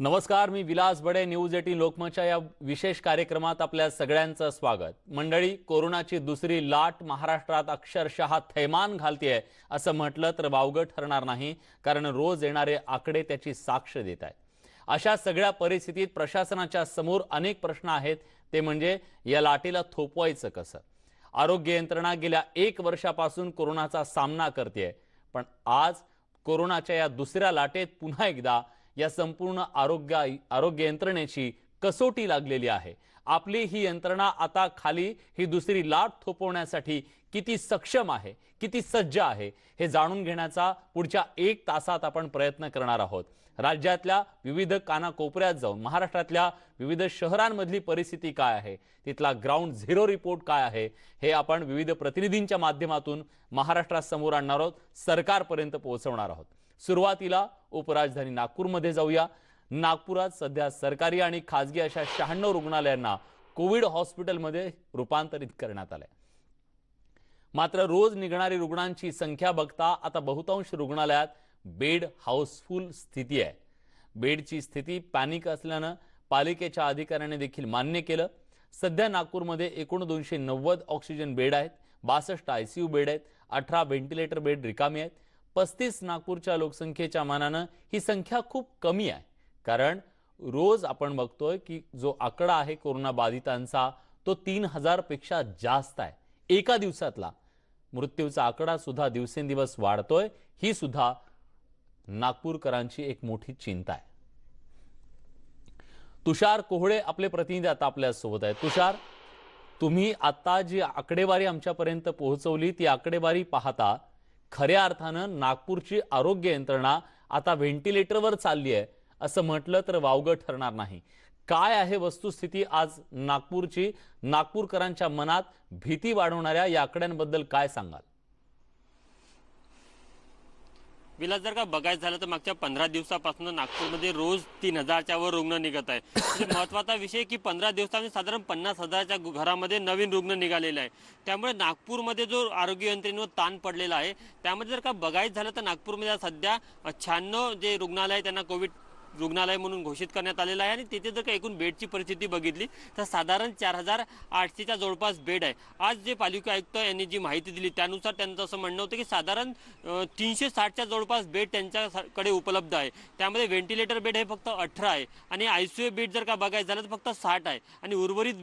नमस्कार, मी विलास बडे. न्यूज 18 लोकमतच्या या विशेष कार्यक्रमात आपल्या सगळ्यांचं स्वागत. मंडळी, कोरोनाची दुसरी लाट महाराष्ट्रात अक्षरशः थैमान घालतेय असं म्हटलं तर वावगं ठरणार नाही, कारण रोज येणारे आकडे त्याची साक्ष देत आहेत. अशा सगळ्या परिस्थितीत प्रशासनाच्या समोर अनेक प्रश्न आहेत. ते म्हणजे या लाटेला थोपवायचं कसं. आरोग्य यंत्रणा गेल्या 1 वर्षापासून कोरोनाचा सामना करतेय, पण आज कोरोनाच्या या दुसऱ्या लाटेत पुन्हा एकदा या संपूर्ण आरोग्य यंत्रणेची कसोटी लागलेली आहे. आपली ही यंत्रणा आता खाली ही दुसरी लाट थोपवण्यासाठी किती सक्षम आहे, किती सज्ज आहे, हे जाणून घेण्याचा पुढच्या 1 तासात आपण प्रयत्न करणार आहोत. राज्यातल्या विविध कानाकोपऱ्यात जाऊन महाराष्ट्रातल्या विविध शहरांमधली परिस्थिती काय आहे, तिथला ग्राउंड झिरो रिपोर्ट काय आहे, हे आपण विविध प्रतिनिधींच्या माध्यमातून महाराष्ट्रासमोर आणणार आहोत, सरकारपर्यंत पोहोचवणार आहोत. सुरुवातीला उपराजधानी नागपूरमध्ये जाऊया. नागपुरात सध्या सरकारी आणि खासगी अशा 96 रुग्णालयांना कोविड हॉस्पिटलमध्ये रूपांतरित करण्यात आले. मात्र रोज निघणारी रुग्णांची संख्या बघता आता बहुतांश रुग्णालयात बेड हाऊसफुल स्थिती आहे. बेडची स्थिती पॅनिक असल्यानं पालिकेच्या अधिकाऱ्यांनी देखील मान्य केलं. सध्या नागपूरमध्ये एकूण 290 ऑक्सिजन बेड आहेत, 62 आयसीयू बेड आहेत, 18 व्हेंटिलेटर बेड रिकामी आहेत. 35 नागपूरच्या लोकसंख्येच्या मानानं ही संख्या खूप कमी आहे, कारण रोज आपण बघतोय की जो आकडा आहे कोरोना बाधितांचा तो 3000 पेक्षा जास्त आहे. एका दिवसातला मृत्यूचा आकडा सुद्धा दिवसेंदिवस वाढतोय. ही सुद्धा नागपूरकरांची एक मोठी चिंता आहे. तुषार कोहळे आपले प्रतिनिधी आता आपल्या सोबत आहेत. तुषार, तुम्ही आता जी आकडेवारी आमच्यापर्यंत पोहोचवली ती आकडेवारी पाहता खऱ्या अर्थानं नागपूरची आरोग्य यंत्रणा आता व्हेंटिलेटरवर चालली आहे असं म्हटलं तर वावगं ठरणार नाही. काय आहे वस्तुस्थिती आज नागपूरची? नागपूरकरांच्या मनात भीती वाढवणाऱ्या या आकड्यांबद्दल काय सांगाल? विलास, जर का बघायचं झालं तर मागच्या 15 दिवसापासून नागपूरमध्ये रोज 3000च्या वर रुग्ण निघत आहे. म्हणजे महत्त्वाचा विषय की 15 दिवसांमध्ये साधारण 50,000च्या घरामध्ये नवीन रुग्ण निघालेले आहे. त्यामुळे नागपूरमध्ये जो आरोग्य यंत्रणेवर ताण पडलेला आहे, त्यामध्ये जर का बघायचं झालं तर नागपूरमध्ये सध्या 96 जे रुग्णालय आहे त्यांना कोविड रुग्णालय म्हणून घोषित करण्यात आलेलं आहे. आणि तिथे जर का एकूण बेडची परिस्थिती बघितली तर साधारण 4800च्या जवळपास बेड आहे. आज जे पालिका आयुक्त यांनी जी माहिती दिली त्यानुसार त्यांचं असं म्हणणं होतं की साधारण 360च्या जवळपास बेड त्यांच्याकडे उपलब्ध आहे. त्यामध्ये व्हेंटिलेटर बेड हे फक्त 18 आहे आणि आयसीयू बेड जर का बघायचं झालं तर फक्त 60 आहे. आणि उर्वरित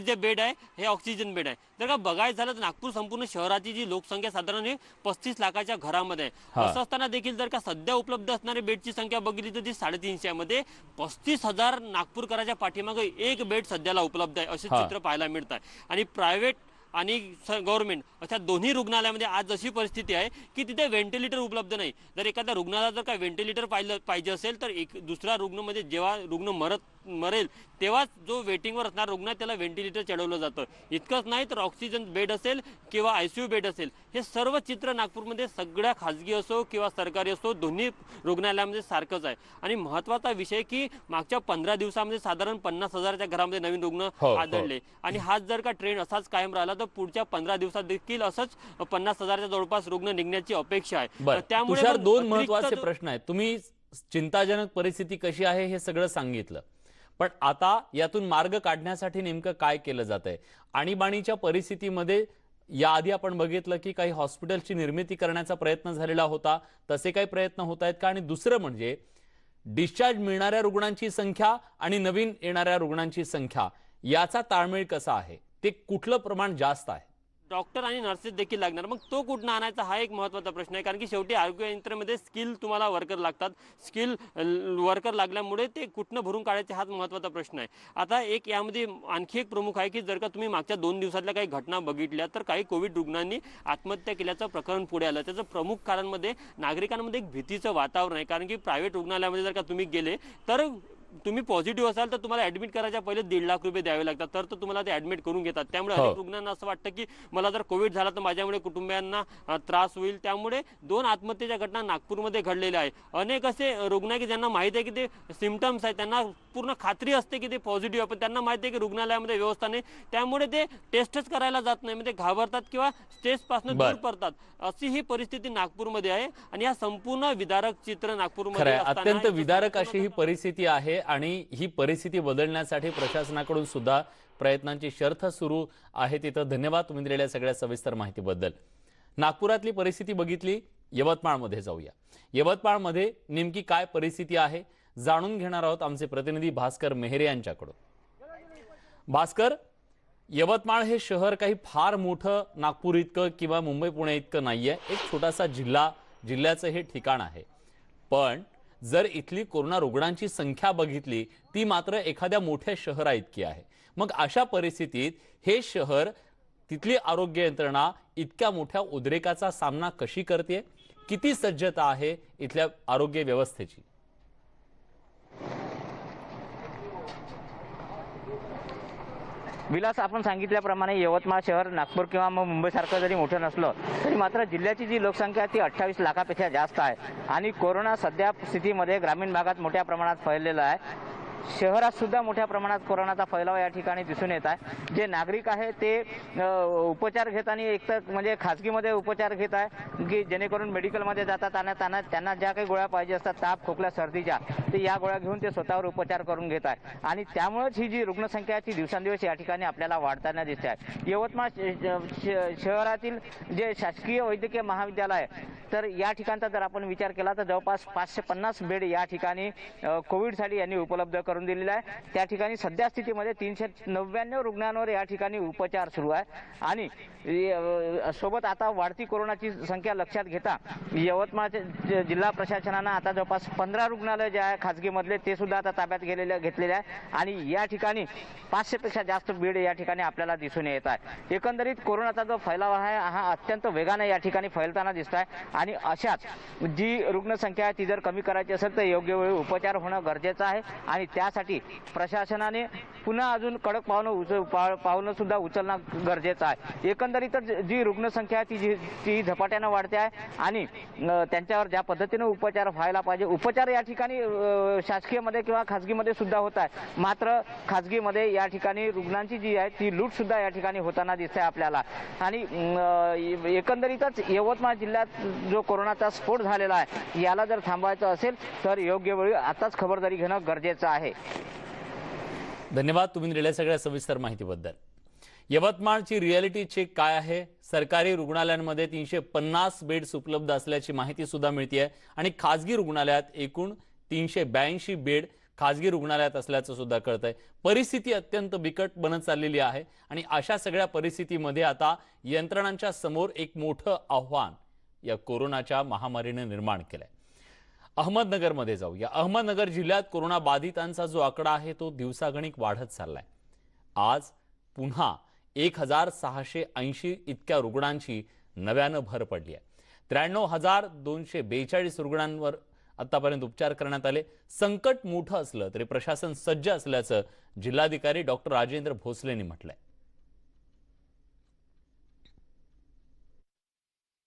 जे बेड आहे हे ऑक्सिजन बेड आहे. जर का बघायचं झालं तर नागपूर संपूर्ण शहराची जी लोकसंख्या साधारण 35 लाखाच्या घरामध्ये आहे. असं असताना देखील जर का सध्या उपलब्ध असणारी बेडची संख्या बघितली तर ती 350 मध्ये 35,000 नागपूरकरांच्या पाठीमागे एक बेड सध्याला उपलब्ध आहे असे चित्र पाहायला मिळत आहे. आणि प्रायव्हेट आणि गव्हर्नमेंट अशा दोन्ही रुग्णालयामध्ये आज अशी परिस्थिती आहे की तिथे व्हेंटिलेटर उपलब्ध नाही. जर एखाद्या रुग्णाला जर का व्हेंटिलेटर पाहिजे असेल तर दुसरा रुग्ण म्हणजे जेव्हा रुग्ण मरेल तेव्हाच जो वेटिंगवर असणार रुग्ण त्याला व्हेंटिलेटर चढवलं जातं. इतकंच नाही तर ऑक्सिजन बेड असेल किंवा आयसीयू बेड असेल, हे सर्व चित्र नागपूरमध्ये सगळ्या खाजगी असो किंवा सरकारी असो दोन्ही रुग्णालयामध्ये सारखंच आहे. आणि महत्त्वाचा विषय की मागच्या 15 दिवसामध्ये साधारण 50,000च्या घरामध्ये नवीन रुग्ण आढळले. आणि हाच जर का ट्रेंड असाच कायम राहिला तर पुढच्या 15 दिवसात देखील असंच 50,000च्या जवळपास रुग्ण निघण्याची अपेक्षा आहे. त्यामुळे 2 महत्त्वाचे प्रश्न आहेत. तुम्ही चिंताजनक परिस्थिती कशी आहे हे सगळं सांगितलं, पण आता यातून मार्ग काढण्यासाठी नेमकं काय केलं जातंय? आणीबाणीच्या परिस्थितीमध्ये याआधी आपण बघितलं की काही हॉस्पिटलची निर्मिती करण्याचा प्रयत्न झालेला होता, तसे काही प्रयत्न होत आहेत का? आणि दुसरं म्हणजे डिस्चार्ज मिळणाऱ्या रुग्णांची संख्या आणि नवीन येणाऱ्या रुग्णांची संख्या याचा ताळमेळ कसा आहे? ते कुठलं प्रमाण जास्त आहे? डॉक्टर आणि नर्सेस देखील लागणार, मग तो कुठून आणायचा हा एक महत्त्वाचा प्रश्न आहे. कारण की शेवटी आरोग्य यंत्रणेमध्ये स्किल तुम्हाला वर्कर लागतात. स्किल वर्कर लागल्यामुळे ते कुठनं भरून काढायचे हाच महत्त्वाचा प्रश्न आहे. आता एक यामध्ये आणखी एक प्रमुख आहे की जर का तुम्ही मागच्या 2 दिवसातल्या काही घटना बघितल्या तर काही कोविड रुग्णांनी आत्महत्या केल्याचं प्रकरण पुढे आलं. त्याचं प्रमुख कारणमध्ये नागरिकांमध्ये एक भीतीचं वातावरण आहे. कारण की प्रायव्हेट रुग्णालयामध्ये जर का तुम्ही गेले तर तुम्ही पॉझिटिव्ह असाल तर तुम्हाला ऍडमिट करायच्या पहिले 1.5 लाख रुपये द्यावे लागतात, तर तुम्हाला ते ऍडमिट करून घेतात. त्यामुळे हो. अनेक रुग्णांना असं वाटतं की मला जर कोविड झाला तर माझ्यामुळे कुटुंबियांना त्रास होईल. त्यामुळे 2 आत्महत्येच्या घटना नागपूरमध्ये घडलेल्या आहे. अनेक असे रुग्ण आहे की ज्यांना माहिती आहे की ते सिम्पटम्स आहेत, त्यांना पूर्ण खात्री असते की ते पॉझिटिव्ह आहे, पण त्यांना माहिती आहे की रुग्णालयामध्ये व्यवस्था नाही, त्यामुळे ते टेस्टच करायला जात नाही, म्हणजे घाबरतात किंवा टेस्टपासून दूर पडतात. अशी ही परिस्थिती नागपूरमध्ये आहे आणि हा संपूर्ण विदारक चित्र नागपूरमध्ये खरंय, असताना अत्यंत याचं विदारक अशी ही संपूर्ण परिस्थिती आहे आणि ही परिस्थिती बदलण्यासाठी प्रशासनाकडून सुद्धा प्रयत्नांची शर्थ सुरू आहे. तिथं धन्यवाद तुम्ही दिलेल्या सगळ्या सविस्तर माहितीबद्दल. नागपुरातली परिस्थिती बघितली, यवतमाळमध्ये जाऊया. यवतमाळमध्ये नेमकी काय परिस्थिती आहे जाणून घेणार आहोत आमचे प्रतिनिधी भास्कर मेहरे यांच्याकडून. भास्कर, यवतमाळ हे शहर काही फार मोठं नागपूर इतकं किंवा मुंबई पुणे इतकं नाहीये. एक छोटासा जिल्ह्याचं हे ठिकाण आहे. पण जर इथली कोरोना रुग्णांची संख्या बघितली ती मात्र एखाद्या मोठ्या शहरा इतकी आहे. मग अशा परिस्थितीत हे शहर, तिथली आरोग्य यंत्रणा इतक्या मोठ्या उद्रेकाचा सामना कशी करते? किती सज्जता आहे इथल्या आरोग्य व्यवस्थेची? विलास, आपण सांगितल्याप्रमाणे यवतमाळ शहर नागपूर किंवा मग मुंबईसारखं जरी मोठं नसलं तरी मात्र जिल्ह्याची जी लोकसंख्या आहे ती 28 लाखापेक्षा जास्त आहे आणि कोरोना सध्या स्थितीमध्ये ग्रामीण भागात मोठ्या प्रमाणात फैललेला आहे. शहरात सुद्धा मोठ्या प्रमाणात कोरोनाचा फैलाव या ठिकाणी दिसून येत आहे. जे नागरिक आहे ते उपचार घेताना एक तर म्हणजे खाजगीमध्ये उपचार घेत आहे की जेणेकरून मेडिकलमध्ये जातात आणि त्यांना ज्या काही गोळ्या पाहिजे असतात ताप खोकला सर्दीच्या, ते या गोळ्या घेऊन ते स्वतःवर उपचार करून घेत आहे आणि त्यामुळेच ही जी रुग्णसंख्या आहे ती दिवसेंदिवस या ठिकाणी आपल्याला वाढताना दिसते आहे. यवतमाळ शहरातील जे शासकीय वैद्यकीय महाविद्यालय आहे तर या ठिकाणचा जर आपण विचार केला तर जवळपास 550 बेड या ठिकाणी कोविडसाठी यांनी उपलब्ध करून दिलेला आहे. त्या ठिकाणी सध्या स्थितीमध्ये 399 रुग्णांवर या ठिकाणी उपचार सुरू आहे आणि सोबत आता वाढती कोरोनाची संख्या लक्षात घेता यवतमाळच्या जिल्हा प्रशासनानं आता जवळपास 15 रुग्णालय जे आहे खाजगीमधले ते सुद्धा आता ताब्यात घेतलेले आहे आणि या ठिकाणी 500 पेक्षा जास्त बेड या ठिकाणी आपल्याला दिसून येत आहे. एकंदरीत कोरोनाचा जो फैलाव आहे हा अत्यंत वेगाने या ठिकाणी फैलताना दिसत आहे आणि अशाच जी रुग्णसंख्या आहे ती जर कमी करायची असेल तर योग्य वेळी उपचार होणं गरजेचं आहे आणि त्यासाठी प्रशासनाने पुन्हा अजून कडक पावलं सुद्धा उचलणं गरजेचं आहे. एकंदरीतच जी रुग्णसंख्या आहे ती झपाट्यानं वाढते आहे आणि त्यांच्यावर ज्या पद्धतीने उपचार व्हायला पाहिजे उपचार या ठिकाणी शासकीयमध्ये किंवा खाजगीमध्ये सुद्धा होत आहे, मात्र खाजगीमध्ये या ठिकाणी रुग्णांची जी आहे ती लूट सुद्धा या ठिकाणी होताना दिसते आपल्याला. आणि एकंदरीतच यवतमाळ जिल्ह्यात जो कोरोनाचा स्फोट झालेला आहे याला जर थांबवायचं असेल तर योग्य वेळी आताच खबरदारी घेणं गरजेचं आहे. धन्यवाद तुम्ही दिलेल्या सगळ्या सविस्तर माहितीबद्दल. यवतमाळची रियालिटी चेक काय आहे? सरकारी रुग्णालयांमध्ये 350 बेड्स उपलब्ध असल्याची माहिती सुद्धा मिळते आणि खाजगी रुग्णालयात एकूण 382 बेड खाजगी रुग्णालयात असल्याचं सुद्धा कळतंय. परिस्थिती अत्यंत बिकट बनत चाललेली आहे आणि अशा सगळ्या परिस्थितीमध्ये आता यंत्रणांच्या समोर एक मोठं आव्हान या कोरोनाच्या महामारीने निर्माण केलंय. अहमदनगरमध्ये जाऊया. अहमदनगर जिल्ह्यात कोरोना बाधितांचा जो आकडा आहे तो दिवसागणिक वाढत चाललाय. आज पुन्हा 1680 इतक्या रुग्णांची नव्यानं भर पडली आहे. 93,242 रुग्णांवर आतापर्यंत उपचार करण्यात आले. संकट मोठं असलं तरी प्रशासन सज्ज असल्याचं जिल्हाधिकारी डॉक्टर राजेंद्र भोसलेंनी म्हटलंय.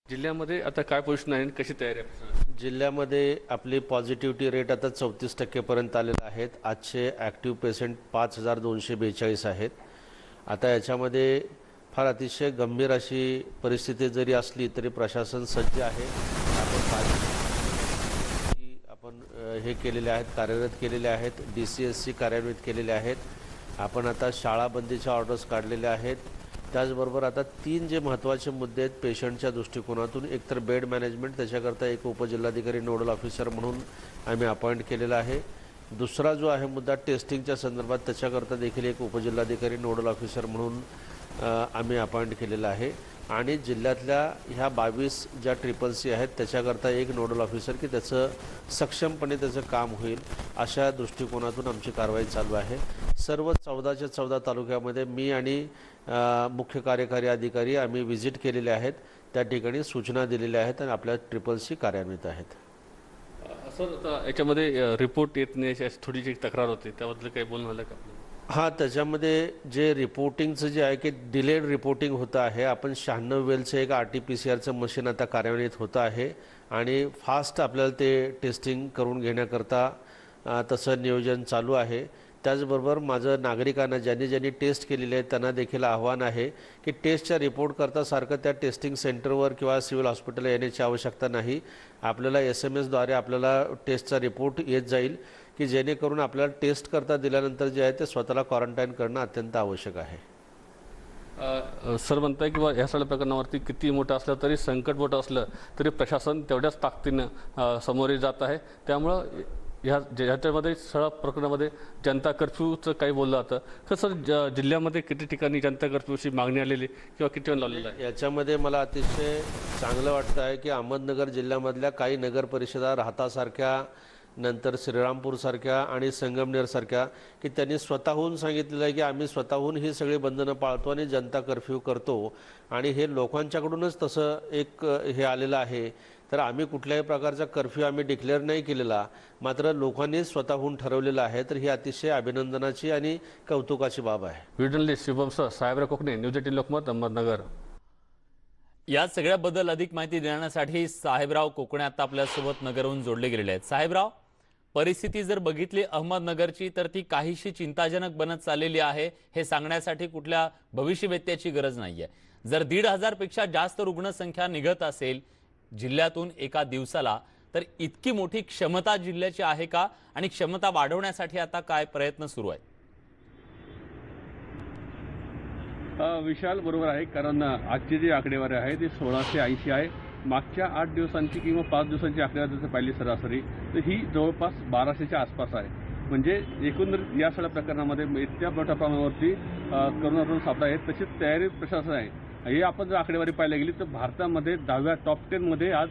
जिल्ह्यामध्ये आता काय पोझिशन आहे, कशी तयारी आहे? जिल्ह्यामध्ये आपली पॉझिटिव्हिटी रेट आता 34% पर्यंत आलेला आहेत. आजचे ॲक्टिव्ह पेशंट 5242 आहेत. आता याच्यामध्ये फार अतिशय गंभीर अशी परिस्थिती जरी असली तरी प्रशासन सज्ज आहे. आपण हे केलेले आहेत, कार्यरत केलेले आहेत. DCSC कार्यान्वित केलेले आहेत. आपण आता शाळाबंदीच्या ऑर्डर्स काढलेल्या आहेत. त्याचबरोबर आता 3 जे महत्त्वाचे मुद्दे आहेत पेशंटच्या दृष्टिकोनातून, एकतर बेड मॅनेजमेंट, त्याच्याकरता एक उपजिल्हाधिकारी नोडल ऑफिसर म्हणून आम्ही अपॉइंट केलेला आहे. दुसरा जो आहे मुद्दा टेस्टिंगच्या संदर्भात, त्याच्याकरता देखील एक उपजिल्हाधिकारी नोडल ऑफिसर म्हणून आम्ही अपॉइंट केलेला आहे. आणि जिल्ह्यातल्या ह्या 22 ज्या CCC आहेत त्याच्याकरता एक नोडल ऑफिसर की त्याचं सक्षमपणे त्याचं काम होईल अशा दृष्टिकोनातून आमची कारवाई चालू आहे. सर्व 14च्या 14 तालुक्यामध्ये मी आणि मुख्य कार्यकारी अधिकारी आम्ही व्हिजिट केलेले आहेत. त्या ठिकाणी सूचना दिलेल्या आहेत आणि आपल्या CCC कार्यान्वित आहेत. सर आता याच्यामध्ये रिपोर्ट येत नाही अशी थोडीशी एक तक्रार होती, त्याबद्दल काही बोलणं झालं का आपलं? हा, त्याच्यामध्ये जे रिपोर्टिंगचं जे आहे की डिलेड रिपोर्टिंग होतं आहे. आपण 96 वेलचं एक RT-PCR मशीन आता कार्यान्वित होतं आहे आणि फास्ट आपल्याला ते टेस्टिंग करून घेण्याकरता तसं नियोजन चालू आहे. त्याचबरोबर माझं नागरिकांना ज्यांनी टेस्ट केलेली आहे त्यांना देखील आव्हान आहे की टेस्टच्या रिपोर्ट करता सारखं त्या टेस्टिंग सेंटरवर किंवा सिव्हिल हॉस्पिटलला येण्याची आवश्यकता नाही. आपल्याला SMS द्वारे आपल्याला टेस्टचा रिपोर्ट येत जाईल की जेणेकरून आपल्याला टेस्ट करता दिल्यानंतर जे आहे ते स्वतःला क्वारंटाईन करणं अत्यंत आवश्यक आहे. सर म्हणताय किंवा ह्या सगळ्या प्रकरणावरती किती मोठं असलं तरी, संकट मोठं असलं तरी प्रशासन तेवढ्याच ताकदीनं समोर जात आहे. त्यामुळं ह्याच्यामध्ये सगळ्या प्रकरणामध्ये जनता कर्फ्यूचं काही बोललं जातं. कसं जिल्ह्यामध्ये किती ठिकाणी जनता कर्फ्यूची मागणी आलेली किंवा किती वेळ लावलेलं आहे? याच्यामध्ये मला अतिशय चांगलं वाटतं आहे की अहमदनगर जिल्ह्यामधल्या काही नगर परिषदा, राहतासारख्या, नंतर श्रीरामपूरसारख्या आणि संगमनेरसारख्या की त्यांनी स्वतःहून सांगितलेलं आहे की आम्ही स्वतःहून ही सगळी बंधनं पाळतो आणि जनता कर्फ्यू करतो. आणि हे लोकांच्याकडूनच तसं एक हे आलेलं आहे. तर आम्ही कुठल्याही प्रकारचा कर्फ्यू आम्ही डिक्लेअर नाही केलेला, मात्र लोकांनीच स्वतःहून ठरवलेलं आहे. तर ही अतिशय अभिनंदनाची आणि कौतुकाची बाब आहे. व्हिडिओ शुभम सर, साहेबराव कोकणे, न्यूज 18 लोकमत, अहमदनगर. या सगळ्याबद्दल अधिक माहिती देण्यासाठी साहेबराव कोकणे आता आपल्यासोबत नगरहून जोडले गेलेले आहेत. साहेबराव, परिस्थिती जर बघितली अहमदनगरची तर ती काहीशी चिंताजनक बनत चाललेली आहे. हे सांगण्यासाठी कुठल्या भविष्यवेत्त्याची गरज नाहीये. जर 1,500 पेक्षा जास्त रुग्णसंख्या निघत असेल जिल्ह्यातून एका दिवसाला, तर इतकी मोठी क्षमता जिल्ह्याची आहे का? आणि क्षमता वाढवण्यासाठी आता काय प्रयत्न सुरू आहेत? विशाल बरोबर आहे, कारण आजची जी आकडेवारी आहे ती 1680 आहे. मागच्या 8 दिवसांची किंवा 5 दिवसांची आकडेवारी जर पाहिली सरासरी तर ही जवळपास 1200च्या आसपास आहे. म्हणजे एकंदरीत या सगळ्या प्रकरणामध्ये इतक्या मोठ्या प्रमाणावरती करोना रुग्ण सापडा आहेत. तशीच तयारी प्रशासन आहे. हे आपण जर आकडेवारी पाहायला गेली तर भारतामध्ये 10व्या टॉप 10 मध्ये आज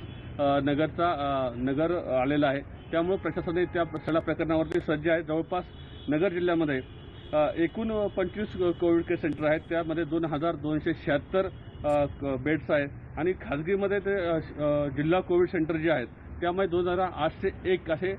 नगर आलेला आहे. त्यामुळे प्रशासन त्या सगळ्या प्रकरणावरती सज्ज आहे. जवळपास नगर जिल्ह्यामध्ये एकूण 25 कोविड केअर सेंटर आहेत. त्यामध्ये 2276 बेड्स आहेत आणि खाजगीमध्ये ते जिल्हा कोविड सेंटर जे आहेत त्यामध्ये 2801 असे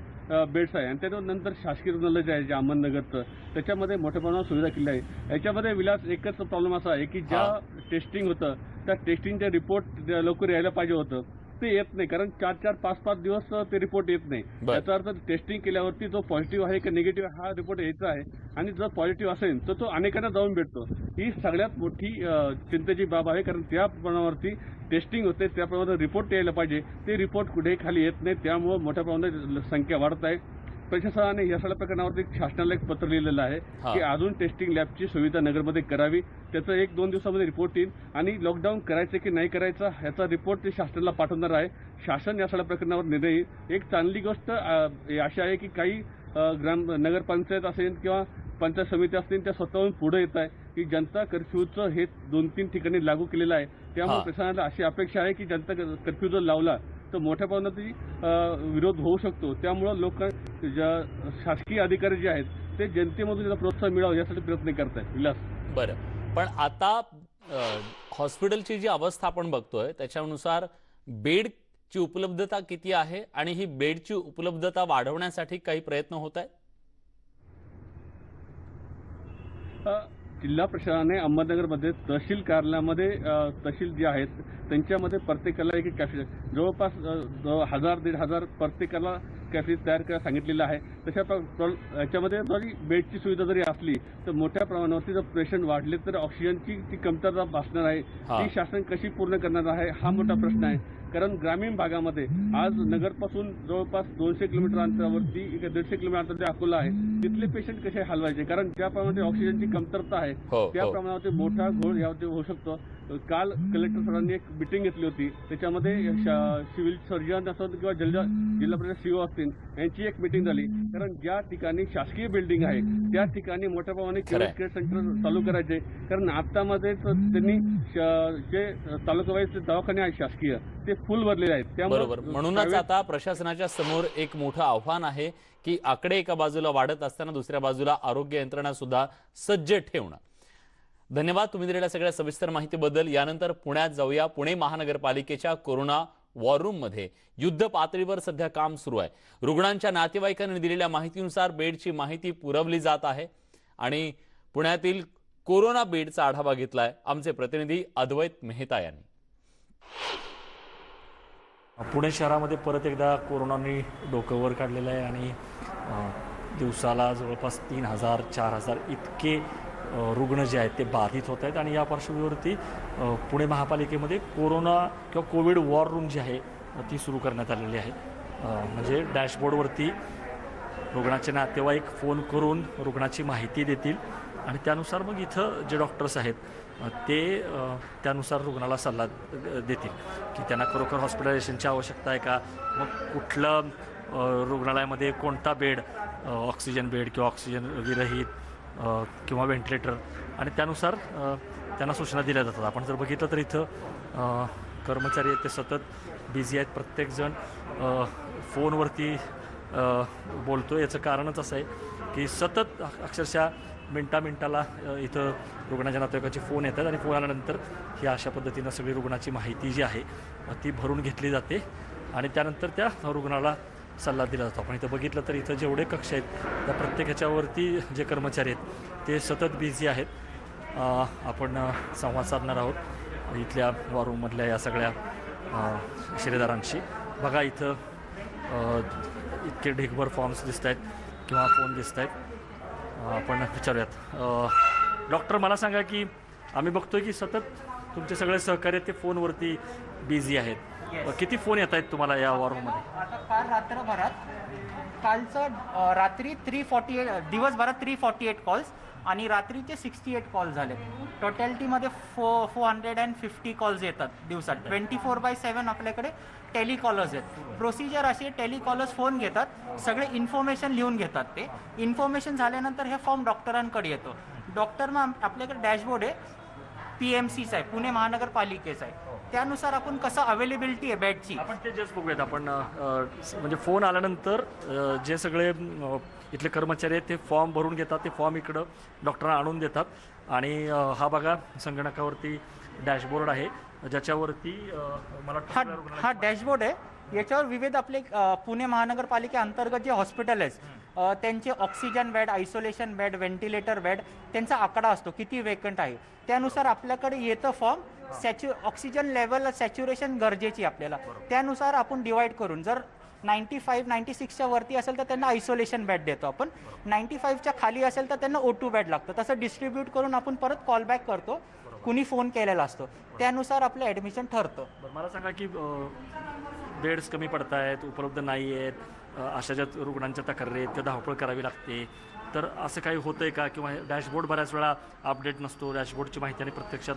बेड्स आहे. आणि त्यानंतर शासकीय रुग्णालय जे आहे जे अहमदनगरचं, त्याच्यामध्ये मोठ्या प्रमाणात सुविधा केली आहे. याच्यामध्ये विलास एकच प्रॉब्लेम असा आहे की ज्या टेस्टिंग होतं त्या टेस्टिंगचे रिपोर्ट लवकर यायला पाहिजे होतं ते येत नाही. कारण 4-4, 5-5 दिवस ते रिपोर्ट येत नाही. याचा अर्थ टेस्टिंग केल्यावरती जो पॉझिटिव्ह आहे की निगेटिव्ह हा रिपोर्ट यायचा आहे आणि जर पॉझिटिव्ह असेल तर तो अनेकांना जाऊन भेटतो. ही सगळ्यात मोठी चिंतेची बाब आहे. कारण त्या प्रमाणावरती टेस्टिंग होते, त्या प्रमाणात रिपोर्ट यायला पाहिजे, ते रिपोर्ट कुठेही खाली येत नाही. त्यामुळे मोठ्या प्रमाणात संख्या वाढत आहे. प्रशासनाने या सगळ्या प्रकरणावरती शासनाला एक पत्र लिहिलेलं आहे की अजून टेस्टिंग लॅबची सुविधा नगरमध्ये करावी. त्याचं 1-2 दिवसामध्ये रिपोर्ट येईल आणि लॉकडाऊन करायचं की नाही करायचा ह्याचा रिपोर्ट ते शासनाला पाठवणार आहे. शासन या सगळ्या प्रकरणावर निर्णय येईल. एक चांगली गोष्ट अशी आहे की काही नगरपंचायत असेल किंवा पंचायत समिती असतील त्या स्वतःहून पुढे येत आहे की जनता कर्फ्यूचं हे 2-3 ठिकाणी लागू केलेलं आहे. त्यामुळे प्रशासनाला अशी अपेक्षा आहे की जनता कर्फ्यू जर लावला तर मोठ्या प्रमाणात विरोध होऊ शकतो. त्यामुळं लोक शासकीय अधिकारी जे आहेत ते जनतेमधून त्याला प्रोत्साहन मिळावं यासाठी प्रयत्न करत आहेत. विलास, बरं, पण आता हॉस्पिटलची जी अवस्था आपण बघतोय त्याच्यानुसार बेडची उपलब्धता किती आहे आणि ही बेडची उपलब्धता वाढवण्यासाठी काही प्रयत्न होत आहेत? जिल्हा प्रशासनाने अहमदनगरमध्ये तहसील कार्यालयामध्ये तहसील जे आहेत त्यांच्यामध्ये प्रत्येकाला एक कॅफे जवळपास 1000-1500 प्रत्येकाला कॅफे तयार करायला सांगितलेलं आहे. तशा याच्यामध्ये जरी बेडची सुविधा जरी असली तर मोठ्या प्रमाणावरती जर पेशंट वाढले तर ऑक्सिजनची ती कमतरता भासणार आहे. ती शासन कशी पूर्ण करणार आहे हा मोठा प्रश्न आहे. कारण ग्रामीण भागामध्ये आज नगरपासून जवळपास 200 किलोमीटर अंतरावरती 150 किलोमीटर अंतर अकोला आहे. तिथले पेशंट कसे हलवायचे? कारण ज्याप्रमाणे ऑक्सिजनची कमतरता आहे त्या प्रमाणावरती मोठा घोळ यावरती होऊ शकतो. काल कलेक्टर सरांनी एक मिटिंग घेतली होती. त्याच्यामध्ये सिव्हिल सर्जन असो किंवा जिल्हा परिषद सीओ असतील यांची एक मिटिंग झाली. कारण ज्या ठिकाणी शासकीय बिल्डिंग आहे त्या ठिकाणी मोठ्या प्रमाणात कोविड केअर सेंटर चालू करायचे. कारण आतामध्ये त्यांनी जे तालुकावाईज दवाखाने आहेत शासकीय ते फुल भरलेले आहेत. बरोबर, म्हणूनच आता प्रशासनाच्या समोर एक मोठं आव्हान आहे की आकडे एका बाजूला वाढत असताना दुसऱ्या बाजूला आरोग्य यंत्रणा सुद्धा सज्ज ठेवणं. धन्यवाद तुम्ही दिलेल्या सगळ्या सविस्तर माहितीबद्दल. यानंतर पुण्यात जाऊया. पुणे महानगरपालिकेच्या कोरोना वॉर रूममध्ये युद्ध पातळीवर सध्या काम सुरू आहे. रुग्णांच्या नातेवाईकांनी दिलेल्या माहितीनुसार बेडची माहिती पुरवली जात आहे आणि पुण्यातील कोरोना बेडचा आढावा घेतलाय आमचे प्रतिनिधी अद्वैत मेहता यांनी. पुणे शहरामध्ये परत एकदा कोरोनाने डोकं वर काढलेलं आहे आणि दिवसाला जवळपास 3,000-4,000 इतके रुग्ण जे आहेत ते बाधित होत आहेत आणि या पार्श्वभूमीवरती पुणे महापालिकेमध्ये कोरोना किंवा कोविड वॉर रूम जी आहे ती सुरू करण्यात आलेली आहे. म्हणजे डॅशबोर्डवरती रुग्णाचे नातेवाईक फोन करून रुग्णाची माहिती देतील आणि त्यानुसार मग इथं जे डॉक्टर्स आहेत ते त्यानुसार रुग्णाला सल्ला देतील की त्यांना खरोखर हॉस्पिटलायझेशनची आवश्यकता आहे का, मग कुठलं रुग्णालयामध्ये कोणता बेड, ऑक्सिजन बेड किंवा ऑक्सिजन विरहित किंवा व्हेंटिलेटर, आणि त्यानुसार त्यांना सूचना दिल्या जातात. आपण जर बघितलं तर इथं कर्मचारी आहेत ते सतत बिझी आहेत. प्रत्येकजण फोनवरती बोलतो. याचं कारणच असं आहे की सतत अक्षरशः मिनटाला इथं रुग्णाच्या नातेवाईकाचे फोन येतात आणि फोन आल्यानंतर ही अशा पद्धतीनं सगळी रुग्णाची माहिती जी आहे ती भरून घेतली जाते आणि त्यानंतर त्या रुग्णाला सल्ला दिला जातो. आपण इथं बघितलं तर इथं जेवढे कक्ष आहेत त्या प्रत्येक ह्याच्यावरती जे कर्मचारी आहेत ते सतत बिझी आहेत. आपण संवाद साधणार आहोत इथल्या वॉर रूममधल्या या सगळ्या शिरेदारांशी. बघा इथं इतके ढेकभर फॉर्म्स दिसत आहेत किंवा फोन दिसत आहेत. आपण विचारूयात. डॉक्टर, मला सांगा की आम्ही बघतोय की सतत तुमचे सगळे सहकारी ते फोनवरती बिझी आहेत. किती फोन येत आहेत तुम्हाला या वॉर रूममध्ये? आता काल रात्रभरात कालचं रात्री 348 दिवसभरात 348 कॉल्स आणि रात्रीचे 68 कॉल झाले. टोटॅलिटीमध्ये 450 कॉल्स येतात दिवसात. 24/7 आपल्याकडे टेलिकॉलर्स आहेत. प्रोसिजर अशी आहे, टेलिकॉलर्स फोन घेतात, सगळे इन्फॉर्मेशन लिहून घेतात. ते इन्फॉर्मेशन झाल्यानंतर हे फॉर्म डॉक्टरांकडे येतो. डॉक्टर मग आपल्याकडे डॅशबोर्ड आहे, PMCचा आहे, पुणे महानगरपालिकेचा आहे. त्यानुसार आपण कसं अवेलेबिलिटी आहे बेडची आपण ते जस्ट बघूयात. आपण म्हणजे फोन आल्यानंतर जे सगळे इथले कर्मचारी आहेत ते फॉर्म भरून घेतात. ते फॉर्म इकडं डॉक्टरांना आणून देतात आणि हा बघा संगणकावरती डॅशबोर्ड आहे ज्याच्यावरती मला हा डॅशबोर्ड आहे. याच्यावर विविध आपले पुणे महानगरपालिकेअंतर्गत जे हॉस्पिटल आहेत त्यांचे oxygen bed, isolation bed, ventilator bed त्यांचा आकडा असतो, किती वेकंट आहे. त्यानुसार आपल्याकडे येतं फॉर्म. ऑक्सिजन लेवल सॅच्युरेशन गरजेची आपल्याला, त्यानुसार आपण डिवाइड करून जर 95-96च्या वरती असेल तर त्यांना आयसोलेशन बेड देतो आपण. 95च्या खाली असेल तर त्यांना O2 बेड लागतं. तसं डिस्ट्रीब्यूट करून आपण परत कॉल बॅक करतो. कुणी फोन केलेला असतो त्यानुसार आपलं ॲडमिशन ठरतं. मला सांगा की बेड्स कमी पडत आहेत, उपलब्ध नाही आहेत, अशा ज्या रुग्णांच्या तक्रारी आहेत त्या धावपळ करावी लागते, तर असं काही होतंय का? किंवा डॅशबोर्ड बऱ्याच वेळा अपडेट नसतो, डॅशबोर्डची माहिती आणि प्रत्यक्षात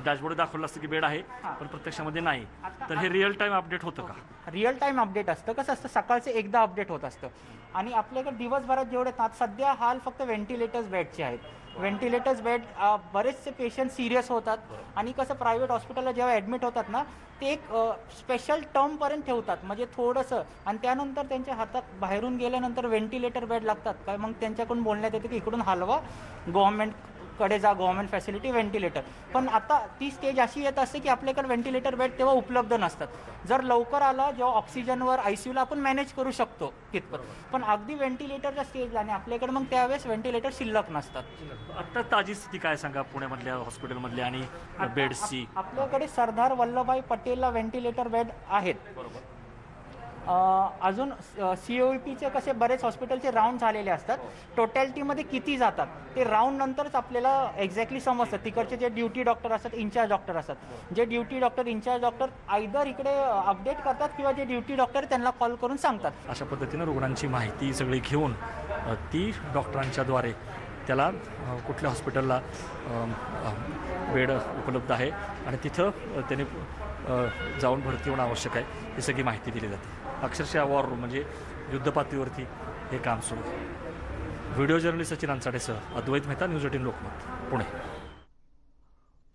डॅशबोर्ड दाखवलं असतं की बेड आहे पण प्रत्यक्षामध्ये नाही, तर हे रिअल टाईम अपडेट होतं का? रिअल टाईम अपडेट असतं. कसं असतं, सकाळचं एकदा अपडेट होत असतं आणि आपल्याकडे दिवसभरात जेवढे सध्या हाल फक्त व्हेंटिलेटर्स बेडचे आहेत. व्हेंटिलेटर्स बेड बरेचसे पेशंट सिरियस होतात आणि कसं प्रायव्हेट हॉस्पिटलला जेव्हा ॲडमिट होतात ना ते एक स्पेशल टर्मपर्यंत ठेवतात, म्हणजे थोडंसं, आणि त्यानंतर त्यांच्या हातात बाहेरून गेल्यानंतर व्हेंटिलेटर बेड लागतात काय, मग त्यांच्याकडून बोलण्यात येतं की इकडून हलवा, गव्हर्नमेंटकडे जा, गव्हर्नमेंट फॅसिलिटी व्हेंटिलेटर. पण आता ती स्टेज अशी येत असते की आपल्याकडे व्हेंटिलेटर बेड तेव्हा उपलब्ध नसतात. जर लवकर आला जेव्हा ऑक्सिजनवर ICUला आपण मॅनेज करू शकतो तितपत, पण अगदी व्हेंटिलेटरच्या स्टेजला आणि आपल्याकडे मग त्यावेळेस व्हेंटिलेटर शिल्लक नसतात. आता ताजी स्थिती काय सांगा पुण्यामधल्या हॉस्पिटलमधल्या आणि बेड्सची? आपल्याकडे सरदार वल्लभभाई पटेलला व्हेंटिलेटर बेड आहेत. अजून COPचे कसे बरेच हॉस्पिटलचे राऊंड झालेले असतात. टोटॅलिटीमध्ये किती जातात ते राऊंड नंतरच आपल्याला एक्झॅक्टली समजतं. तिकडचे जे ड्युटी डॉक्टर असतात, इन्चार्ज डॉक्टर असतात, जे duty doctor, incharge doctor either इकडे अपडेट करतात किंवा जे ड्युटी डॉक्टर त्यांना कॉल करून सांगतात. अशा पद्धतीनं रुग्णांची माहिती सगळी घेऊन ती डॉक्टरांच्याद्वारे त्याला कुठल्या हॉस्पिटलला बेड उपलब्ध आहे आणि तिथं त्याने जाऊन भरती होणं आवश्यक आहे ही सगळी माहिती दिली जाते. अक्षरशः वॉर रूम म्हणजे युद्धपातळीवरती हे काम सुरू आहे. व्हिडिओ जर्नलिस्ट सचिन अंचाडेसह अद्वैत मेहता, न्यूज 18 लोकमत, पुणे.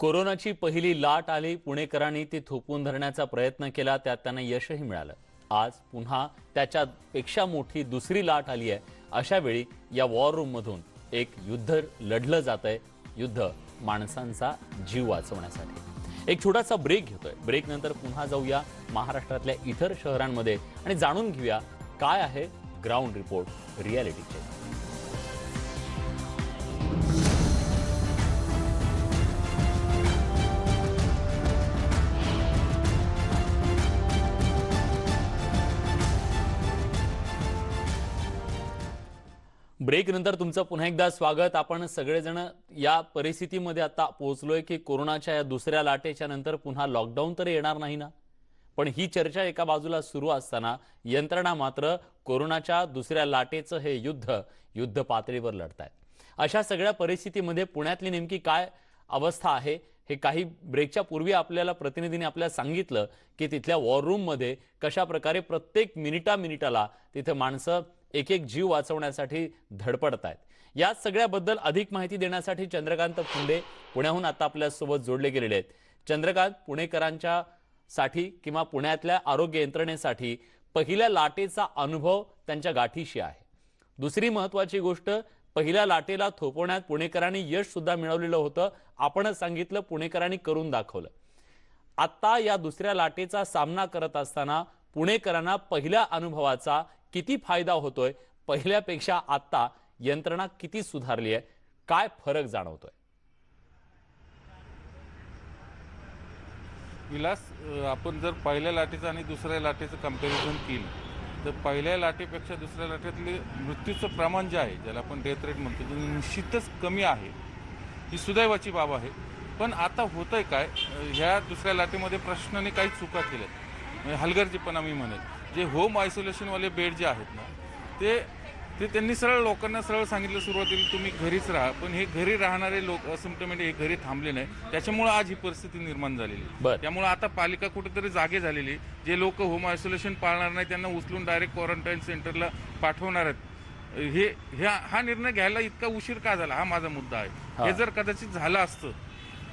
कोरोनाची पहिली लाट आली. पुणेकरांनी ती थोपवून धरण्याचा प्रयत्न केला, त्यात त्यांना यशही मिळालं. आज पुन्हा त्याच्यापेक्षा मोठी दुसरी लाट आली आहे. अशा वेळी या वॉर रूममधून एक युद्ध लढलं जात आहे, युद्ध माणसांचा जीव वाचवण्यासाठी. एक छोटासा ब्रेक घेतोय. ब्रेक नंतर पुन्हा जाऊया महाराष्ट्रातल्या इतर शहरांमध्ये आणि जाणून घेऊया काय आहे ground report reality check. Break नंतर तुमचं पुन्हा एकदा स्वागत. आपण सगळेजण या परिस्थितीमध्ये आता पोहोचलोय की कोरोनाच्या या दुसऱ्या लाटेच्या नंतर पुन्हा लॉकडाऊन तर येणार नाही ना. पण ही चर्चा एका बाजूला सुरू असताना यंत्रणा मात्र कोरोनाच्या दुसऱ्या लाटेचं हे युद्ध पातळीवर लढतायत. अशा सगळ्या परिस्थितीमध्ये पुण्यातली नेमकी काय अवस्था आहे हे काही ब्रेकच्या पूर्वी आपल्याला प्रतिनिधीने आपल्याला सांगितलं की तिथल्या वॉर रूम मध्ये कशा प्रकारे प्रत्येक मिनिटाला तिथे माणसं एक एक जीव वाचवण्यासाठी धडपडत आहेत. या सगळ्याबद्दल अधिक माहिती देण्यासाठी चंद्रकांत फुंडे पुण्याहून आता आपल्या सोबत जोडले गेलेले आहेत. चंद्रकांत, पुणेकरांच्या साठी किंवा पुण्यातल्या आरोग्य यंत्रणेसाठी पहिल्या लाटेचा अनुभव त्यांच्या गाठीशी आहे. दुसरी महत्त्वाची गोष्ट, पहिल्या लाटेला थोपवण्यात पुणेकरांनी यश सुद्धा मिळवलेलं होतं. आपणच सांगितलं, पुणेकरांनी करून दाखवलं. आता या दुसऱ्या लाटेचा सामना करत असताना पुणेकरांना पहिल्या अनुभवाचा किती फायदा होतोय, पहिल्यापेक्षा आता यंत्रणा किती सुधारली आहे, काय फरक जाणवतोय? विलास, आपण जर पहिल्या लाटेचं आणि दुसऱ्या लाटेचं कंपॅरिझन केलं तर पहिल्या लाटेपेक्षा दुसऱ्या लाटेतले मृत्यूचं प्रमाण जे आहे, ज्याला आपण डेथ रेट म्हणतो, ते निश्चितच कमी आहे. ही सुदैवाची बाब आहे. पण आता होतंय काय, ह्या दुसऱ्या लाटेमध्ये प्रश्नाने काही चुका केल्यात, म्हणजे हलगर्जीपणा मी म्हणेल. जे होम आयसोलेशनवाले बेड जे आहेत ना, ते त्यांनी सरळ लोकांना सरळ सांगितलं सुरुवातीला, तुम्ही घरीच राहा. पण हे घरी राहणारे लोक असिम्प्टोमॅटिक हे घरी थांबले नाही, त्याच्यामुळे आज ही परिस्थिती निर्माण झालेली. त्यामुळे आता पालिका कुठेतरी जागे झालेली. जे लोक होम आयसोलेशन पाळणार नाही त्यांना उचलून डायरेक्ट क्वारंटाईन सेंटरला पाठवणार आहेत. हा निर्णय घ्यायला इतका उशीर का झाला, हा माझा मुद्दा आहे. हे जर कदाचित झालं असतं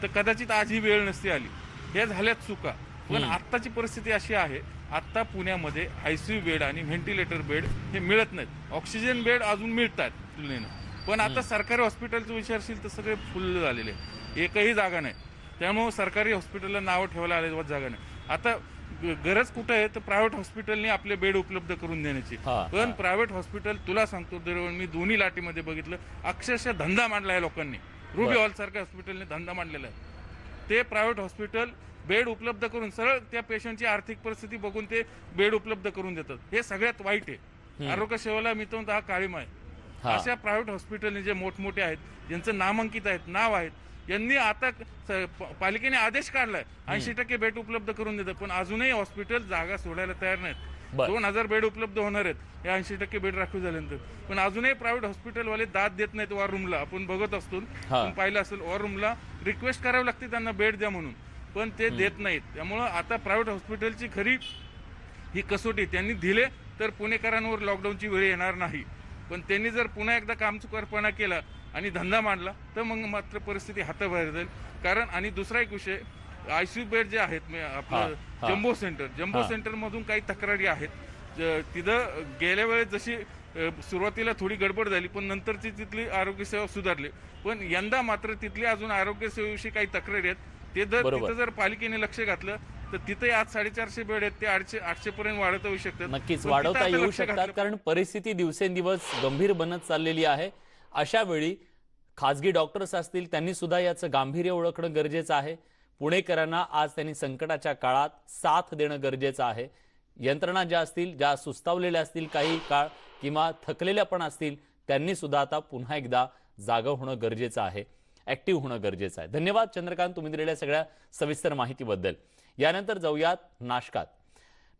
तर कदाचित आज ही वेळ नसती आली. हे झाल्यात चुका. पण आत्ताची परिस्थिती अशी आहे, आत्ता पुण्यामध्ये आयसीयू बेड आणि व्हेंटिलेटर बेड हे मिळत नाहीत. ऑक्सिजन बेड अजून मिळतात तुलनेनं, पण आता सरकारी हॉस्पिटलचं विचारशील तर सगळे फुल झालेले, एकही जागा नाही. त्यामुळे सरकारी हॉस्पिटलला नावं ठेवायला आले जागा नाही. आता गरज कुठं आहे तर प्रायव्हेट हॉस्पिटलने आपले बेड उपलब्ध करून देण्याची. पण प्रायव्हेट हॉस्पिटल, तुला सांगतो, मी दोन्ही लाटेमध्ये बघितलं, अक्षरशः धंदा मांडला आहे लोकांनी. रुबी हॉल सारख्या हॉस्पिटलने धंदा मांडलेला आहे. ते प्रायव्हेट हॉस्पिटल बेड उपलब्ध करून सरळ त्या पेशंटची आर्थिक परिस्थिती बघून ते बेड उपलब्ध करून देतात. हे सगळ्यात वाईट आहे. आरोग्य सेवेला मी तर हा काळीमा आहे. अशा प्रायव्हेट हॉस्पिटल जे मोठमोठे आहेत, ज्यांचं नामांकित आहेत, नाव आहेत, यांनी आता पालिकेने आदेश काढलाय 80% बेड उपलब्ध करून देतात. पण अजूनही हॉस्पिटल जागा सोडायला तयार नाहीत. 2000 बेड उपलब्ध होणार आहेत या 80% बेड राखीव झाल्यानंतर. पण अजूनही प्रायव्हेट हॉस्पिटलवाले दाद देत नाहीत. वॉर रूमला आपण बघत असतो, पाहिलं असेल, वॉर रूमला रिक्वेस्ट करावी लागते त्यांना बेड द्या म्हणून, पण ते देत नाहीत. त्यामुळं आता प्रायव्हेट हॉस्पिटलची खरी ही कसोटी त्यांनी दिले तर पुणेकरांवर लॉकडाऊनची वेळ येणार नाही. पण त्यांनी जर पुन्हा एकदा कामचुकारपणा केला आणि धंदा मांडला तर मग मात्र परिस्थिती हाताबाहेर जाईल. कारण आणि दुसरा एक विषय, आयसीयू बेड जे आहेत, आपलं जम्बो सेंटर मधून काही तक्रारी आहेत. तिथं गेल्या वेळेस जशी सुरुवातीला थोडी गडबड झाली, पण नंतरची तिथली आरोग्य सेवा सुधारली. पण यंदा मात्र तिथली अजून आरोग्य सेवेविषयी काही तक्रारी आहेत. ते तिथं जर पालिकेने लक्ष घातलं तर तिथे आज 450 बेड आहेत, ते 800 पर्यंत वाढवता येऊ शकतात. नक्कीच वाढवता येऊ शकतात, कारण परिस्थिती दिवसेंदिवस गंभीर बनत चाललेली आहे. अशा वेळी खासगी डॉक्टर्स असतील, त्यांनी सुद्धा याचं गांभीर्य ओळखणं गरजेचं आहे. पुणेकरांना आज त्यांनी संकटाच्या काळात साथ देणं गरजेचं आहे. यंत्रणा ज्या असतील, ज्या सुस्तावलेल्या असतील काही काळ किंवा थकलेल्या पण असतील, त्यांनी सुद्धा आता पुन्हा एकदा जागा होणं गरजेचं आहे, ऍक्टिव्ह होणं गरजेचं आहे. धन्यवाद चंद्रकांत, तुम्ही दिलेल्या सगळ्या सविस्तर माहितीबद्दल. यानंतर जाऊयात नाशकात.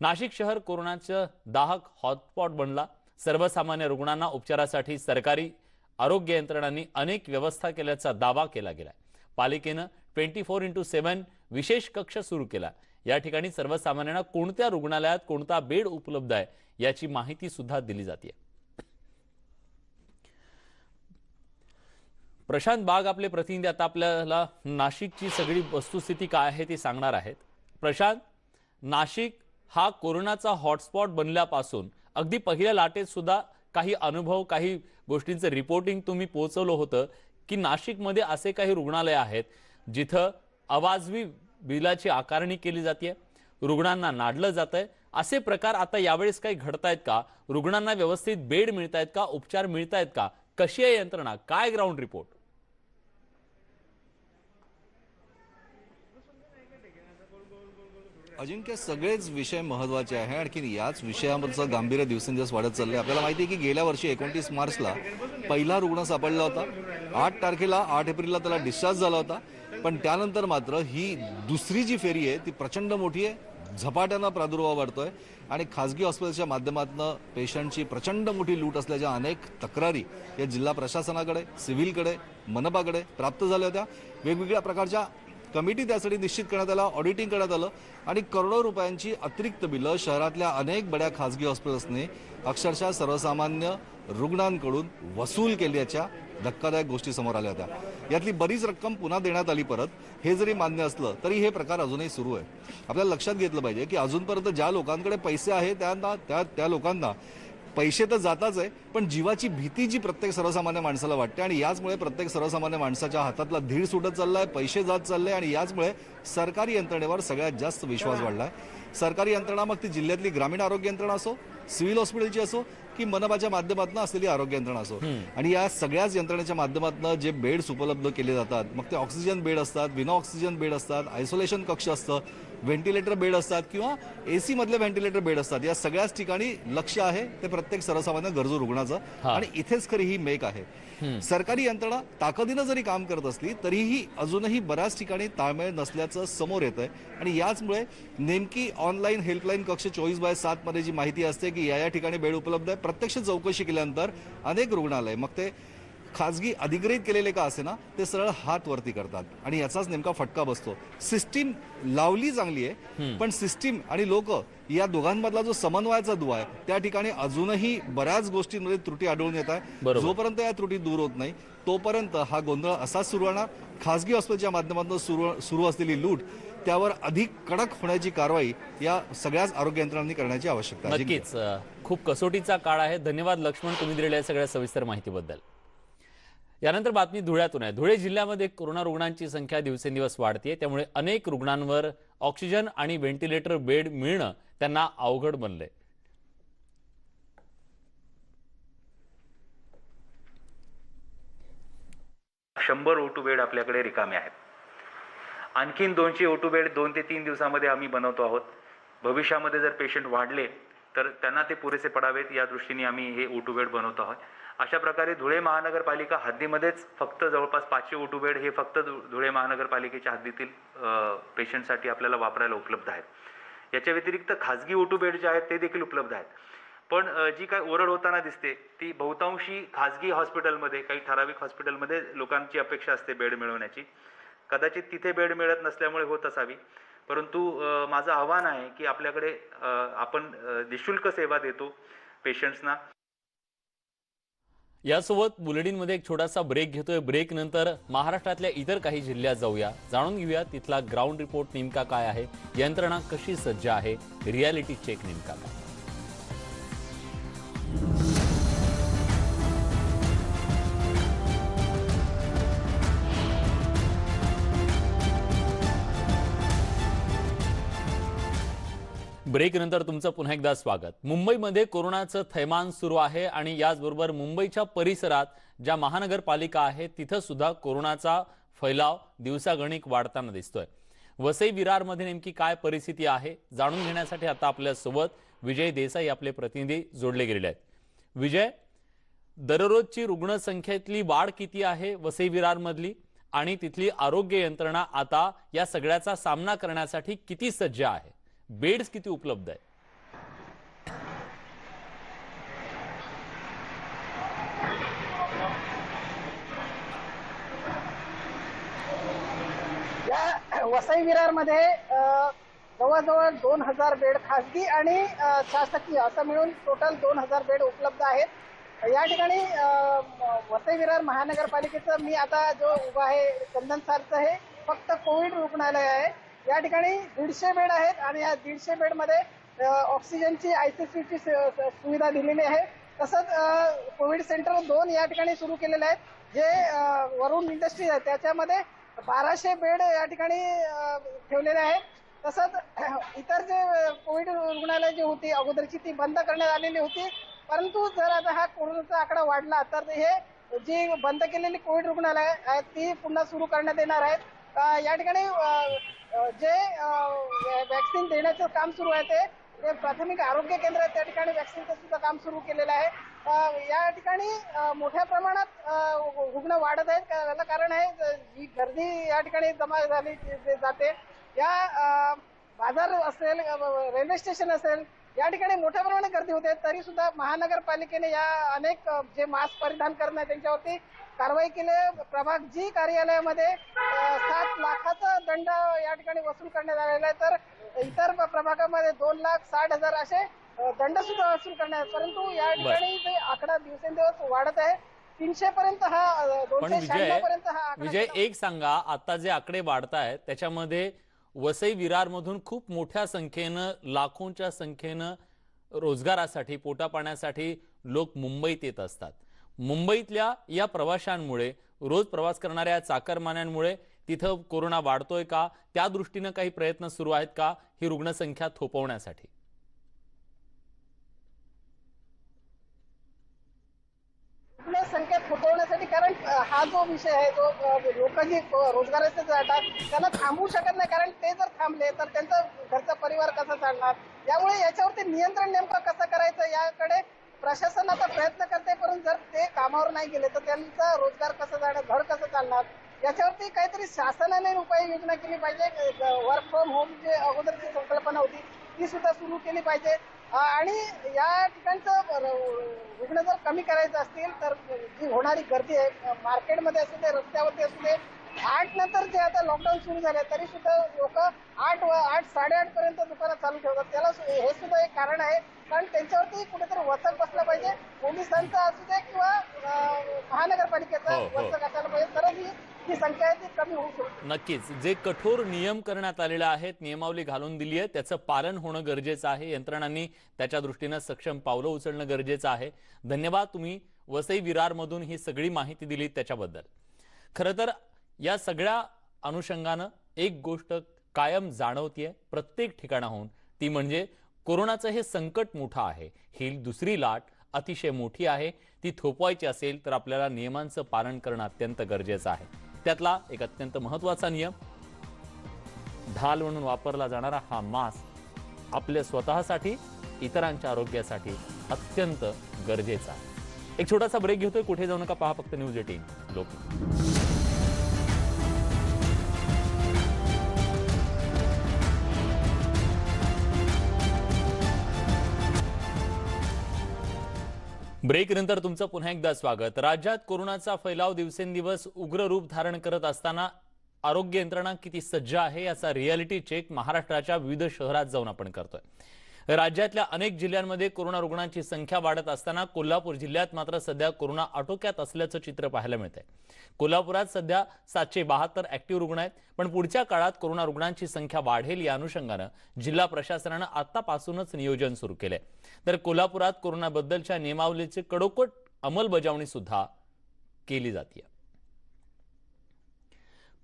नाशिक शहर कोरोनाचं दाहक हॉटस्पॉट बनला. सर्वसामान्य रुग्णांना उपचारासाठी सरकारी आरोग्य यंत्रणांनी अनेक व्यवस्था केल्याचा दावा केला गेला. पालिकेनं 24x7 विशेष कक्ष सुरू केला. या ठिकाणी सर्वसामान्यांना कोणत्या रुग्णालयात कोणता बेड उपलब्ध आहे याची माहिती सुद्धा दिली जाते. प्रशांत बाग आपले प्रतिनिधी आता आपल्याला नाशिकची सगळी वस्तुस्थिती काय आहे ती सांगणार आहेत. प्रशांत, नाशिक हा कोरोनाचा हॉटस्पॉट बनल्यापासून अगदी पहिल्या लाटेत सुद्धा काही अनुभव, काही गोष्टींचं रिपोर्टिंग तुम्ही पोहोचवलं होतं की नाशिकमध्ये असे काही रुग्णालय आहेत जिथं अवाजवी बिलाची आकारणी केली जाते, रुग्णांना नाडलं जातंय, असे प्रकार आता यावेळेस काही घडतायत का? रुग्णांना व्यवस्थित बेड मिळतायत का? उपचार मिळतायत का? कशी आहे यंत्रणा? काय ग्राउंड रिपोर्ट? अजिंक्य, सगळेच विषय महत्त्वाचे आहे. आणखी याच विषयावरचं गांभीर्य दिवसेंदिवस वाढत चाललंय. आपल्याला माहिती आहे की गेल्या वर्षी 29 मार्चला पहिला रुग्ण सापडला होता. 8 एप्रिलला त्याला डिस्चार्ज झाला होता. पण त्यानंतर मात्र ही दुसरी जी फेरी आहे ती प्रचंड मोठी आहे. झपाट्यानं प्रादुर्भाव वाढतोय आणि खासगी हॉस्पिटलच्या माध्यमातून पेशंटची प्रचंड मोठी लूट असल्याच्या अनेक तक्रारी या जिल्हा प्रशासनाकडे, सिव्हिलकडे, मनपाकडे प्राप्त झाल्या होत्या. वेगवेगळ्या प्रकारच्या कमिटी त्यासाठी निश्चित करण्यात आला, ऑडिटिंग करण्यात आलं आणि करोडो रुपयांची अतिरिक्त बिलं शहरातल्या अनेक बड्या खासगी हॉस्पिटल्सने अक्षरशः सर्वसामान्य रुग्णांकडून वसूल केल्याच्या धक्कादायक गोष्टी समोर आल्या होत्या. यातली बरीच रक्कम पुन्हा देण्यात आली परत. हे जरी मान्य असलं तरी हे प्रकार अजूनही सुरू आहे. आपल्याला लक्षात घेतलं पाहिजे की अजूनपर्यंत ज्या लोकांकडे पैसे आहेत त्या लोकांना पैसे तर जाताच आहे, पण जीवाची भीती जी प्रत्येक सर्वसामान्य माणसाला वाटते आणि याचमुळे प्रत्येक सर्वसामान्य माणसाच्या हातातला धीर सुटत चाललाय, पैसे जात चालले आणि याचमुळे सरकारी यंत्रणेवर सगळ्यात जास्त विश्वास वाढलाय. सरकारी यंत्रणा मग ती जिल्ह्यातली ग्रामीण आरोग्य यंत्रणा असो, सिव्हिल हॉस्पिटलची असो की मनपाच्या माध्यमातून असलेली आरोग्य यंत्रणा असो, आणि या सगळ्याच यंत्रणेच्या माध्यमातून जे बेड्स उपलब्ध केले जातात, मग ते ऑक्सिजन बेड असतात, विना ऑक्सिजन बेड असतात, आयसोलेशन कक्ष असतं, व्हेंटिलेटर बेड असतात किंवा एसी मधले व्हेंटिलेटर बेड असतात, या सगळ्याच ठिकाणी लक्ष आहे ते प्रत्येक सर्वसामान्य गरजू रुग्णाचं आणि इथेच खरी ही मेक आहे. सरकारी यंत्रणा ताकदीनं जरी काम करत असली तरीही अजूनही बऱ्याच ठिकाणी ताळमेळ नसल्याचं समोर येत आहे आणि याचमुळे नेमकी ऑनलाईन हेल्पलाईन कक्ष 24/7 मध्ये जी माहिती असते की या ठिकाणी बेड उपलब्ध आहे, प्रत्यक्ष चौकशी केल्यानंतर अनेक रुग्णालय, मग ते खाजगी अधिग्रहित केलेले का असे ना, ते सरळ हात वरती करतात आणि याचाच नेमका फटका बसतो. सिस्टीम लावली चांगली आहे, पण सिस्टीम आणि लोक या दोघांमधला जो समन्वयाचा दुवा आहे त्या ठिकाणी अजूनही बऱ्याच गोष्टींमध्ये त्रुटी आढळून येत आहे. जोपर्यंत या त्रुटी दूर होत नाही तोपर्यंत हा गोंधळ असाच सुरू राहणार. खासगी हॉस्पिटलच्या माध्यमातून सुरू असलेली लूट त्यावर अधिक कडक होण्याची कारवाई या सगळ्याच आरोग्य यंत्रणांनी करण्याची आवश्यकता आहे. नक्कीच खूप कसोटीचा काळ आहे. धन्यवाद लक्ष्मण, तुम्ही दिलेल्या सगळ्या सविस्तर माहितीबद्दल. यानंतर बातमी धुळ्यातून आहे. धुळे जिल्ह्यामध्ये कोरोना रुग्णांची संख्या दिवसेंदिवस वाढते, त्यामुळे अनेक रुग्णांवर ऑक्सिजन आणि व्हेंटिलेटर बेड मिळणं त्यांना अवघड बनलंय. शंभर O2 बेड आपल्याकडे रिकामे आहेत. आणखीन 200 O2 बेड 2 ते 3 दिवसामध्ये आम्ही बनवतो आहोत. भविष्यामध्ये जर पेशंट वाढले तर त्यांना ते पुरेसे पडावेत या दृष्टीने आम्ही हे O2 बेड बनवतो आहोत. अशा प्रकारे धुळे महानगरपालिका हद्दीमध्येच फक्त जवळपास 500 O2 बेड हे फक्त धुळे महानगरपालिकेच्या हद्दीतील पेशंटसाठी आपल्याला वापरायला उपलब्ध आहेत. याच्या व्यतिरिक्त खाजगी O2 बेड जे आहेत ते देखील उपलब्ध आहेत. पण जी काय ओरड होताना दिसते ती बहुतांशी खाजगी हॉस्पिटलमध्ये, काही ठराविक हॉस्पिटलमध्ये लोकांची अपेक्षा असते बेड मिळवण्याची. कदाचित तिथे बेड मिळत नसल्यामुळे होत असावी, परंतु माझं आव्हान आहे की आपल्याकडे आपण निःशुल्क सेवा देतो पेशंट्सना. यासोबत बुलेटिनमध्ये एक छोटासा ब्रेक घेतोय. ब्रेक नंतर महाराष्ट्रातल्या इतर काही जिल्ह्यात जाऊया, जाणून घेऊया तिथला ग्राउंड रिपोर्ट नेमका काय आहे, यंत्रणा कशी सज्ज आहे, रियालिटी चेक नेमका काय. ब्रेक नंतर तुमचं पुन्हा एकदा स्वागत. मुंबईमध्ये कोरोनाचं थैमान सुरू आहे आणि याचबरोबर मुंबईच्या परिसरात ज्या महानगरपालिका आहेत तिथं सुद्धा कोरोनाचा फैलाव दिवसागणिक वाढताना दिसतोय. वसई विरारमध्ये नेमकी काय परिस्थिती आहे जाणून घेण्यासाठी आता आपल्या सोबत विजय देसाई आपले प्रतिनिधी जोडले गेलेले आहेत. विजय, दररोजची रुग्णसंख्येतली वाढ किती आहे वसई विरारमधली आणि तिथली आरोग्य यंत्रणा आता या सगळ्याचा सामना करण्यासाठी किती सज्ज आहे? बेड्स किती उपलब्ध आहे? या वसई विरारमध्ये जवळजवळ 2000 बेड खासगी आणि शासकीय असं मिळून टोटल 2000 बेड उपलब्ध आहेत. या ठिकाणी वसई विरार महानगरपालिकेचं मी आता जो उभा आहे चंदनसारचं हे फक्त कोविड रुग्णालय आहे. या ठिकाणी 150 बेड आहेत आणि या 150 बेडमध्ये ऑक्सिजनची ICCची सुविधा दिलेली आहे. तसंच कोविड सेंटर 2 या ठिकाणी सुरू केलेले आहेत जे वरुण इंडस्ट्रीज आहे त्याच्यामध्ये 1200 बेड या ठिकाणी ठेवलेले आहेत. तसंच इतर जे कोविड रुग्णालय जी होती अगोदरची ती बंद करण्यात आलेली होती. परंतु जर आता हा कोरोनाचा आकडा वाढला तर हे जी बंद केलेली कोविड रुग्णालय आहेत ती पुन्हा सुरू करण्यात येणार आहेत. या ठिकाणी जे वॅक्सिन देण्याचं काम सुरू आहे ते प्राथमिक आरोग्य केंद्र आहे त्या ठिकाणी वॅक्सिनचं सुद्धा काम सुरू केलेलं आहे. या ठिकाणी मोठ्या प्रमाणात रुग्ण वाढत आहेत. याला कारण आहे जी गर्दी या ठिकाणी जमा झाली जाते. या बाजार असेल रेल्वे स्टेशन असेल या ठिकाणी मोठ्या प्रमाणात गर्दी होते. तरी सुद्धा महानगरपालिकेने या अनेक जे मास्क परिधान करत नाही त्यांच्यावरती कारवाई केली. प्रभाग जी कार्यालयामध्ये 7 लाखाचा दंड या ठिकाणी वसूल करण्यात आलेला आहे. तर इतर प्रभागामध्ये 2,60,000 असे दंड सुद्धा वसूल करण्यात. परंतु या ठिकाणी जे आकडा दिवसेंदिवस वाढत आहे 300 पर्यंत हा पण 296 पर्यंत हा आकडा विजय एक सांगा, आता जे आकडे वाढतायत त्याच्यामध्ये वसई विरार मधून खूप मोठ्या संख्येनं लाखोंच्या संख्येनं रोजगारासाठी पोटापाण्यासाठी लोक मुंबईत येत असतात. मुंबईतल्या या प्रवाशांमुळे रोज प्रवास करणाऱ्या चाकरमान्यांमुळे तिथं कोरोना वाढतोय का? त्या दृष्टीनं काही प्रयत्न सुरू आहेत का ही रुग्णसंख्या थोपवण्यासाठी? संख्या थोपवण्यासाठी कारण हा जो विषय आहे जो लोक जी रोजगाराचे जातात त्यांना थांबवू शकत नाही. कारण ते जर थांबले तर त्यांचा घरचा परिवार कसा चालणार. यामुळे याच्यावरती नियंत्रण नेमकं कसं करायचं याकडे प्रशासन आता प्रयत्न करते. परंतु जर ते कामावर नाही गेले तर त्यांचा रोजगार कसा जाणार, घर कसं चालणार याच्यावरती काहीतरी शासनाने उपाययोजना केली पाहिजे. वर्क फ्रॉम होम जे अगोदरची संकल्पना होती ती सुद्धा सुरू केली पाहिजे. आणि या ठिकाणचं रुग्ण जर कमी करायचं असतील तर जी होणारी गर्दी आहे मार्केटमध्ये असू दे रस्त्यावरती असू दे 8 नंतर जे आता लॉकडाऊन सुरू झाले तरी सुद्धा लोक 8 8:30 पर्यंत दुकानं चालू ठेवतात. त्याला हे सुद्धा एक कारण आहे. कारण त्यांच्यावरती कुठेतरी वचक बसला पाहिजे. पोलिसांचा असू दे किंवा महानगरपालिकेचा वचक असायला पाहिजे तरच ही संख्या आहे ती कमी होऊ शकते. नक्कीच जे कठोर नियम करण्यात आलेले आहेत, नियमावली घालून दिली आहे त्याचं पालन होणं गरजेचं आहे. यंत्रणांनी त्याच्या दृष्टीनं सक्षम पावलं उचलणं गरजेचं आहे. धन्यवाद, तुम्ही वसई विरार मधून ही सगळी माहिती दिली त्याच्याबद्दल. खरं तर या सगळ्या अनुषंगानं एक गोष्ट कायम जाणवतीये प्रत्येक ठिकाणाहून, ती म्हणजे कोरोनाचं हे संकट मोठं आहे. ही दुसरी लाट अतिशय मोठी आहे. ती थोपवायची असेल तर आपल्याला नियमांचं पालन करणं अत्यंत गरजेचं आहे. त्यातला एक अत्यंत महत्त्वाचा नियम, ढाल म्हणून वापरला जाणारा हा मास्क आपल्या स्वतःसाठी इतरांच्या आरोग्यासाठी अत्यंत गरजेचा आहे. एक छोटासा ब्रेक घेतोय, कुठे जाऊ नका, पहा फक्त न्यूज 18 लोकमत. ब्रेक नंतर तुमचं पुन्हा एकदा स्वागत. राज्यात कोरोनाचा फैलाव दिवसेंदिवस उग्र रूप धारण करत असताना आरोग्य यंत्रणा किती सज्ज आहे याचा रियालिटी चेक महाराष्ट्राच्या विविध शहरात जाऊन आपण करतोय. राज्यातल्या अनेक जिल्ह्यांमध्ये कोरोना रुग्णांची संख्या वाढत असताना कोल्हापूर जिल्ह्यात मात्र सध्या कोरोना आटोक्यात असल्याचं चित्र पाहायला मिळतंय. कोल्हापुरात सध्या 772 ऍक्टिव्ह रुग्ण आहेत. पण पुढच्या काळात कोरोना रुग्णांची संख्या वाढेल या अनुषंगानं जिल्हा प्रशासनानं आतापासूनच नियोजन सुरू केलंय. तर कोल्हापुरात कोरोनाबद्दलच्या नियमावलीची कडोकट अंमलबजावणी सुद्धा केली जाते.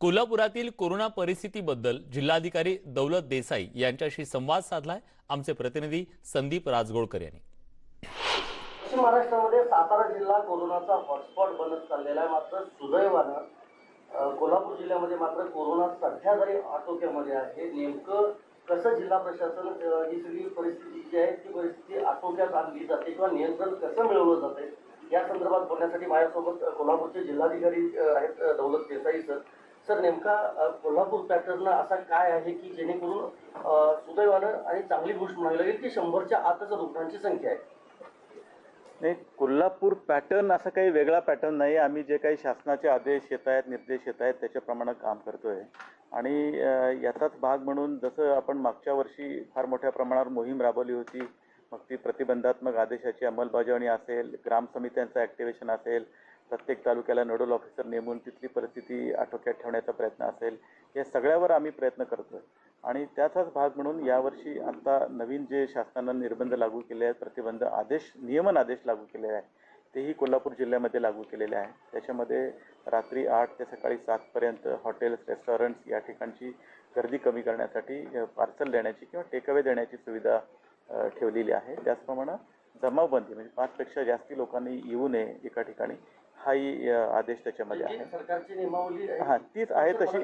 कोल्हापुरातील कोरोना परिस्थितीबद्दल जिल्हाधिकारी दौलत देसाई यांच्याशी संवाद साधलाय आमचे प्रतिनिधी संदीप राजगोळकर यांनी. पश्चिम महाराष्ट्रामध्ये सातारा जिल्हा कोरोनाचा हॉटस्पॉट बनत चाललेला आहे. मात्र सुदैवानं कोल्हापूर जिल्ह्यामध्ये मात्र कोरोना सध्या तरी आटोक्यामध्ये आहे. नेमकं कसं जिल्हा प्रशासन ही सगळी परिस्थिती जी आहे ती परिस्थिती आटोक्यात आणली जाते किंवा नियंत्रण कसं मिळवलं जाते या संदर्भात बोलण्यासाठी माझ्यासोबत कोल्हापूरचे जिल्हाधिकारी आहेत दौलत देसाई सर. सर, नेमका कोल्हापूर पॅटर्न असा काय आहे की जेणेकरून सुदैवानं आणि चांगली गोष्ट म्हणावी लागेल की 100च्या आतच रुग्णांची संख्या आहे? नाही, कोल्हापूर पॅटर्न असा काही वेगळा पॅटर्न नाही. आम्ही जे काही शासनाचे आदेश येत आहेत, निर्देश येत आहेत त्याच्याप्रमाणे काम करतोय. आणि याचाच भाग म्हणून जसं आपण मागच्या वर्षी फार मोठ्या प्रमाणावर मोहीम राबवली होती, मग ती प्रतिबंधात्मक आदेशाची अंमलबजावणी असेल, ग्रामसमित्यांचं ॲक्टिव्हेशन असेल, प्रत्येक तालुक्याला नोडल ऑफिसर नेमून तिथली परिस्थिती आटोक्यात ठेवण्याचा प्रयत्न असेल, या सगळ्यावर आम्ही प्रयत्न करतोय. आणि त्याचाच भाग म्हणून यावर्षी आता नवीन जे शासनानं निर्बंध लागू केले आहेत, प्रतिबंध आदेश नियमन आदेश लागू केले आहेत, तेही कोल्हापूर जिल्ह्यामध्ये लागू केलेले आहे. त्याच्यामध्ये रात्री 8 ते सकाळी 7पर्यंत हॉटेल्स, रेस्टॉरंट्स या ठिकाणची गर्दी कमी करण्यासाठी पार्सल देण्याची किंवा टेकअवे देण्याची सुविधा ठेवलेली आहे. त्याचप्रमाणे जमावबंदी म्हणजे 5 पेक्षा जास्ती लोकांनी येऊ नये एका ठिकाणी, हाही आदेश त्याच्यामध्ये आहे. सरकारची नियमावली हां, तीच आहे तशी.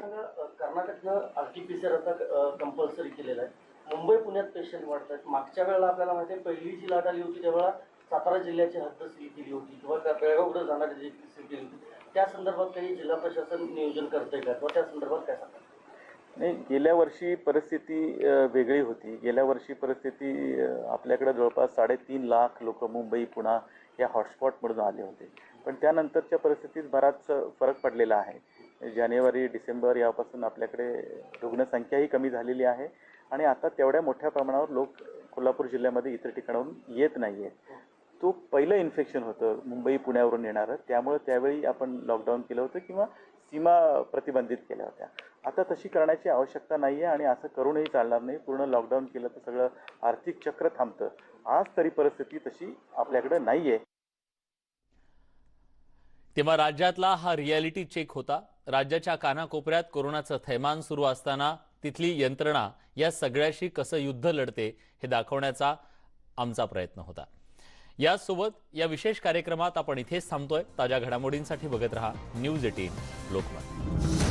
कर्नाटकनं RT-PCR आता कंपल्सरी केलेलं आहे. मुंबई पुण्यात पेशंट वाढतात. मागच्या वेळेला आपल्याला माहिती आहे पहिली जी लाट आली होती त्यावेळेला सातारा जिल्ह्याची हद्द सील केली होती किंवा बेळगावकडे जाणारी जी सील केली होती. त्या संदर्भात काही जिल्हा प्रशासन नियोजन करतंय का किंवा त्या संदर्भात काय सांगतात? नाही, गेल्या वर्षी परिस्थिती वेगळी होती. गेल्या वर्षी परिस्थिती आपल्याकडे जवळपास 3.5 लाख लोक मुंबई पुणा या हॉटस्पॉटमधून आले होते. पण त्यानंतरच्या परिस्थितीत बराच फरक पडलेला आहे. जानेवारी डिसेंबर यापासून आपल्याकडे रुग्णसंख्याही कमी झालेली आहे आणि आता तेवढ्या मोठ्या प्रमाणावर लोक कोल्हापूर जिल्ह्यामध्ये इतर ठिकाणाहून येत नाही आहेत. तो पहिलं इन्फेक्शन होतं मुंबई पुण्यावरून येणारं, त्यामुळे त्यावेळी आपण लॉकडाऊन केलं होतं किंवा सीमा प्रतिबंधित केल्या होत्या. आता तशी करण्याची आवश्यकता नाही आहे आणि असं करूनही चालणार नाही. पूर्ण लॉकडाऊन केलं तर सगळं आर्थिक चक्र थांबतं. आज तरी परिस्थिती तशी आपल्याकडे नाही आहे. तेव्हा राज्यातला हा रियालिटी चेक होता. राज्याच्या कानाकोपऱ्यात कोरोनाचं थैमान सुरू असताना तिथली यंत्रणा या सगळ्याशी कसं युद्ध लढते हे दाखवण्याचा आमचा प्रयत्न होता. यासोबत या विशेष कार्यक्रमात आपण इथेच थांबतोय. ताज्या घडामोडींसाठी बघत रहा न्यूज 18 लोकमत.